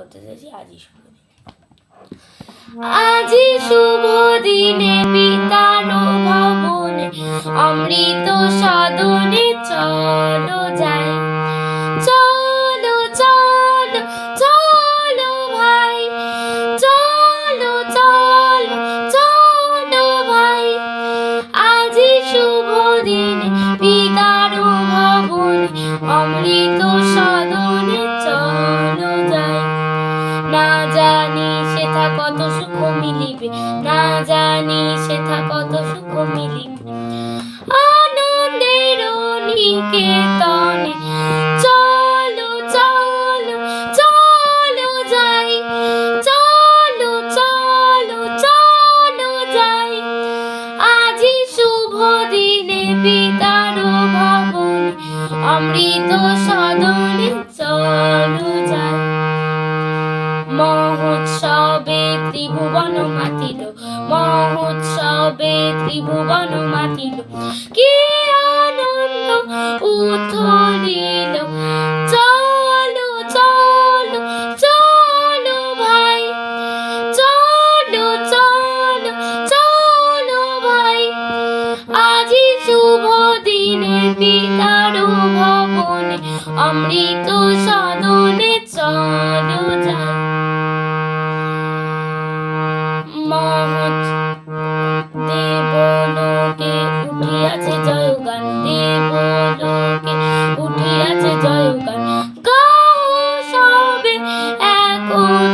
করতে চাইছি আজি শুভ দিনে। আজি শুভ দিনে পিতার ভবনে অমৃত সদনে চলো যাই, চলো চলো চলো ভাই, চলো চলো চলো ভাই। আজি শুভ দিনে পিতার ভবনে অমৃত সদনে চলো যাই। না জানি সেথা কত সুখ মিলিবে, না জানি সেথা কত সুখ মিলিবে, আনন্দের নিকেতনে চলো চলো চলো যাই, চলো চলো চলো যাই। আজি শুভ দিনে পিতার ভবনে অমৃত সদনে চলো যাই। মহোৎসবে ত্রিভুবন মাতিল, মহোৎসবে ত্রিভুবন মাতিল, কি আনন্দ উথলিল। চলো চলো চলো ভাই, চলো চলো চলো ভাই। আজি শুভ দিনে পিতার ভবনে অমৃত সদনে চলো যাই। দেবলোকে উঠিয়াছে জয়গান, দেবলোকে উঠিয়াছে জয়গান, গাও সবে এখন